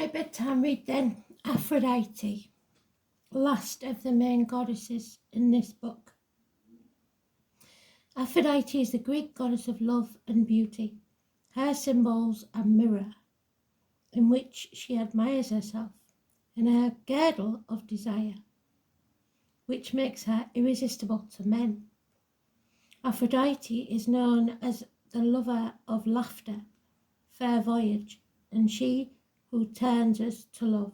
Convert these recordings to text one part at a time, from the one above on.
bedtime read then. Aphrodite, last of the main goddesses in this book. Aphrodite is the Greek goddess of love and beauty. Her symbols are mirror, in which she admires herself, and her girdle of desire, which makes her irresistible to men. Aphrodite is known as the lover of laughter, fair voyage, and she who turns us to love.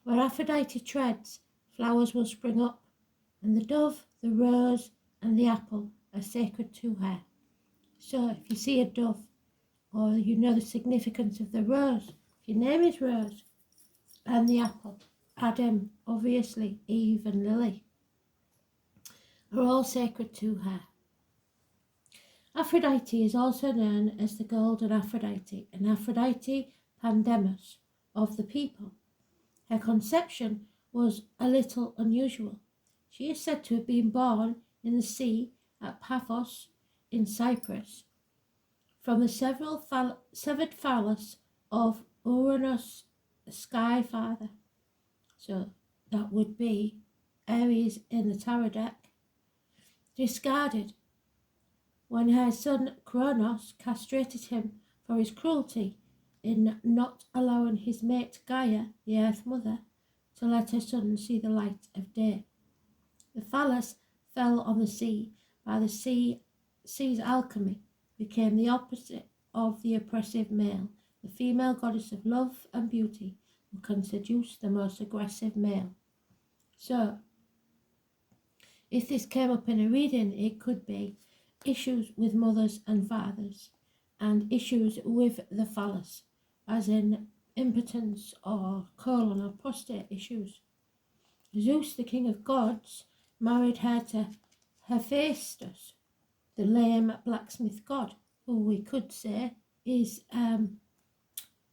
Where Aphrodite treads, flowers will spring up, and the dove, the rose, and the apple are sacred to her. So if you see a dove, or you know the significance of the rose, if your name is Rose, and the apple, Adam, obviously, Eve and Lily, are all sacred to her. Aphrodite is also known as the Golden Aphrodite and Aphrodite Pandemus of the people. Her conception was a little unusual. She is said to have been born in the sea at Paphos in Cyprus from the severed phallus of Uranus, the sky father. So that would be Aries in the tarot deck. Discarded when her son Kronos castrated him for his cruelty in not allowing his mate Gaia, the Earth Mother, to let her son see the light of day. The phallus fell on the sea by the sea's alchemy, became the opposite of the oppressive male, the female goddess of love and beauty, who can seduce the most aggressive male. So, if this came up in a reading, it could be issues with mothers and fathers, and issues with the phallus, as in impotence or colon or prostate issues. Zeus, the king of gods, married her to Hephaestus, the lame blacksmith god, who we could say is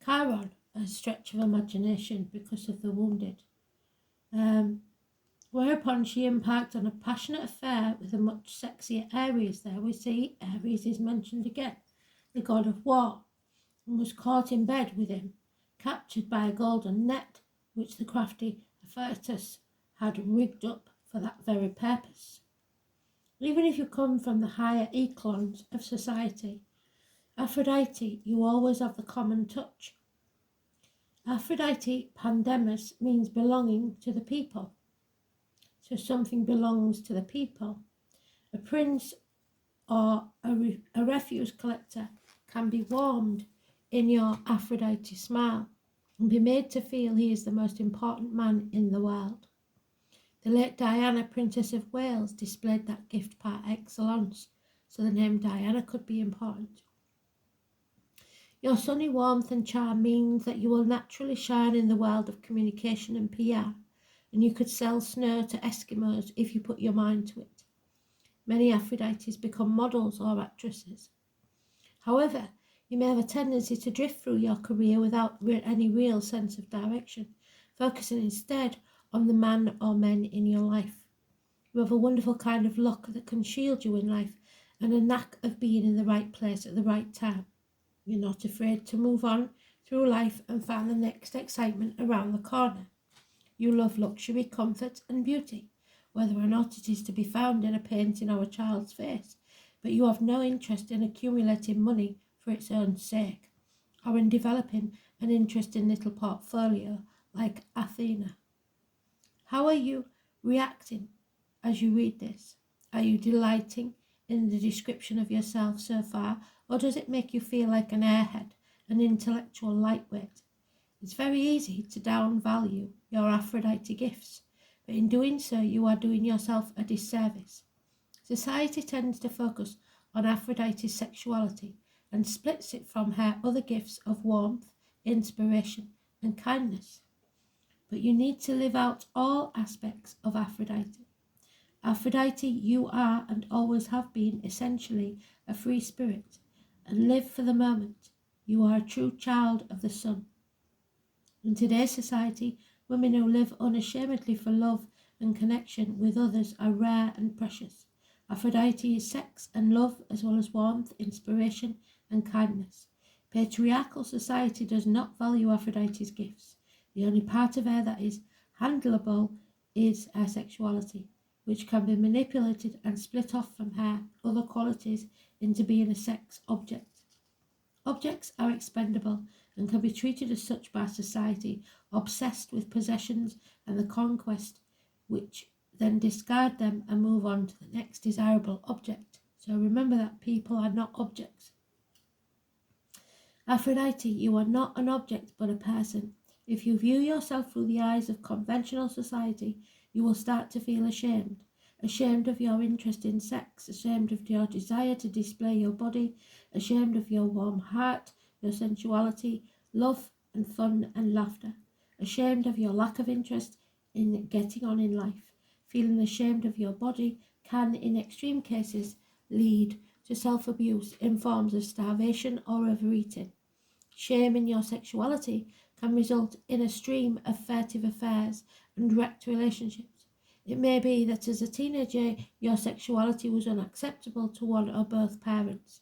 Chiron, a stretch of imagination because of the wounded. Whereupon she embarked on a passionate affair with a much sexier Ares. There we see Ares is mentioned again, the god of war, and was caught in bed with him, captured by a golden net which the crafty Hephaestus had rigged up for that very purpose. Even if you come from the higher echelons of society, Aphrodite, you always have the common touch. Aphrodite Pandemus means belonging to the people. So something belongs to the people. A prince or a refuse collector can be warmed in your Aphrodite smile and be made to feel he is the most important man in the world. The late Diana, Princess of Wales, displayed that gift par excellence, so the name Diana could be important. Your sunny warmth and charm means that you will naturally shine in the world of communication and PR, and you could sell snow to Eskimos if you put your mind to it. Many Aphrodites become models or actresses. However, you may have a tendency to drift through your career without any real sense of direction, focusing instead on the man or men in your life. You have a wonderful kind of luck that can shield you in life and a knack of being in the right place at the right time. You're not afraid to move on through life and find the next excitement around the corner. You love luxury, comfort and beauty, whether or not it is to be found in a painting or a child's face, but you have no interest in accumulating money for its own sake, or in developing an interesting little portfolio like Athena. How are you reacting as you read this? Are you delighting in the description of yourself so far, or does it make you feel like an airhead, an intellectual lightweight? It's very easy to downvalue your Aphrodite gifts, but in doing so you are doing yourself a disservice. Society tends to focus on Aphrodite's sexuality and splits it from her other gifts of warmth, inspiration and kindness. But you need to live out all aspects of Aphrodite. Aphrodite, you are and always have been essentially a free spirit, and live for the moment. You are a true child of the sun. In today's society, women who live unashamedly for love and connection with others are rare and precious. Aphrodite is sex and love, as well as warmth, inspiration and kindness. Patriarchal society does not value Aphrodite's gifts. The only part of her that is handleable is her sexuality, which can be manipulated and split off from her other qualities into being a sex object. Objects are expendable and can be treated as such by society, obsessed with possessions and the conquest, which then discard them and move on to the next desirable object. So remember that people are not objects. Aphrodite, you are not an object but a person. If you view yourself through the eyes of conventional society, you will start to feel ashamed. Ashamed of your interest in sex, ashamed of your desire to display your body, ashamed of your warm heart, your sensuality, love and fun and laughter, ashamed of your lack of interest in getting on in life. Feeling ashamed of your body can, in extreme cases, lead to self-abuse in forms of starvation or overeating. Shame in your sexuality can result in a stream of furtive affairs and wrecked relationships. It may be that as a teenager, your sexuality was unacceptable to one or both parents.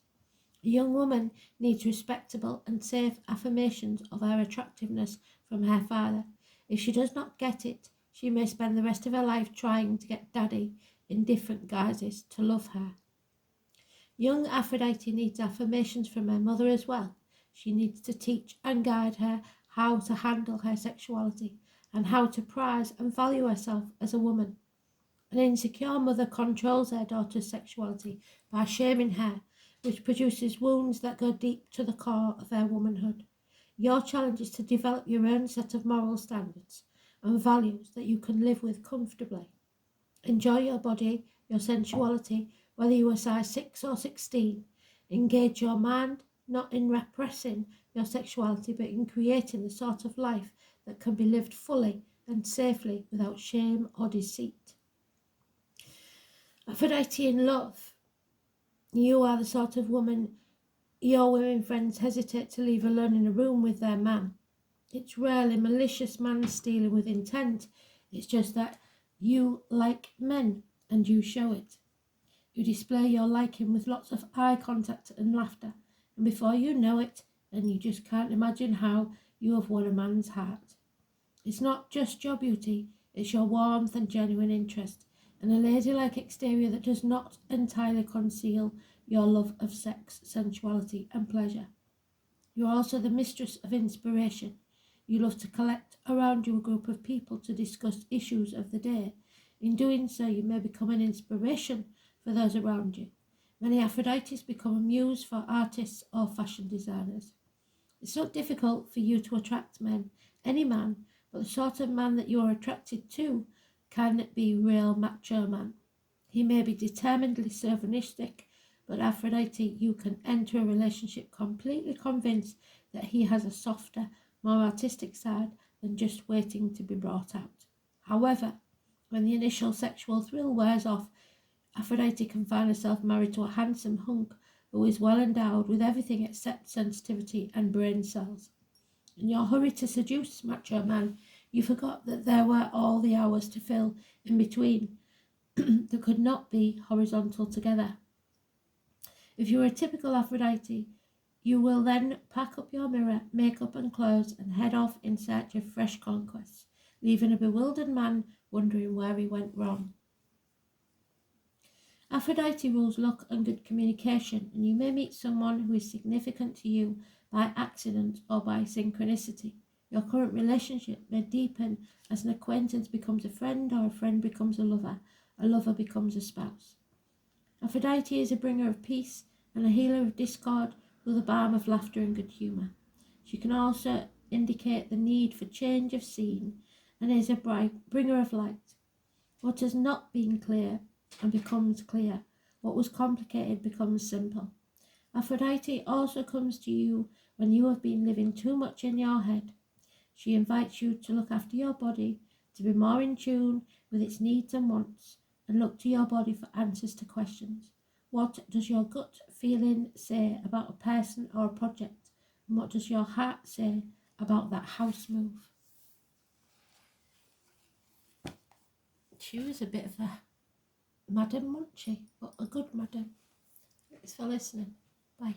A young woman needs respectable and safe affirmations of her attractiveness from her father. If she does not get it, she may spend the rest of her life trying to get daddy in different guises to love her. Young Aphrodite needs affirmations from her mother as well. She needs to teach and guide her how to handle her sexuality and how to prize and value herself as a woman. An insecure mother controls her daughter's sexuality by shaming her, which produces wounds that go deep to the core of her womanhood. Your challenge is to develop your own set of moral standards and values that you can live with comfortably. Enjoy your body, your sensuality, whether you are size 6 or 16. Engage your mind, not in repressing your sexuality, but in creating the sort of life that can be lived fully and safely without shame or deceit. Aphrodite in love. You are the sort of woman your women friends hesitate to leave alone in a room with their man. It's rarely malicious man-stealing with intent. It's just that you like men and you show it. You display your liking with lots of eye contact and laughter, and before you know it, and you just can't imagine how, you have won a man's heart. It's not just your beauty, it's your warmth and genuine interest, and a ladylike exterior that does not entirely conceal your love of sex, sensuality and pleasure. You are also the mistress of inspiration. You love to collect around you a group of people to discuss issues of the day. In doing so, you may become an inspiration for those around you. Many Aphrodites become a muse for artists or fashion designers. It's not difficult for you to attract men, any man, but the sort of man that you are attracted to can be real macho man. He may be determinedly chauvinistic, but Aphrodite, you can enter a relationship completely convinced that he has a softer, more artistic side than just waiting to be brought out. However, when the initial sexual thrill wears off, Aphrodite can find herself married to a handsome hunk who is well endowed with everything except sensitivity and brain cells. In your hurry to seduce macho man, you forgot that there were all the hours to fill in between that could not be horizontal together. If you are a typical Aphrodite, you will then pack up your mirror, makeup and clothes and head off in search of fresh conquests, leaving a bewildered man wondering where he went wrong. Aphrodite rules luck and good communication, and you may meet someone who is significant to you by accident or by synchronicity. Your current relationship may deepen as an acquaintance becomes a friend or a friend becomes a lover becomes a spouse. Aphrodite is a bringer of peace and a healer of discord with a balm of laughter and good humour. She can also indicate the need for change of scene and is a bringer of light. What has not been clear and becomes clear. What was complicated becomes simple. Aphrodite also comes to you when you have been living too much in your head. She invites you to look after your body, to be more in tune with its needs and wants, and look to your body for answers to questions. What does your gut feeling say about a person or a project? And what does your heart say about that house move? She was a bit of a madam, wasn't she? But a good madam. Thanks for listening. Bye.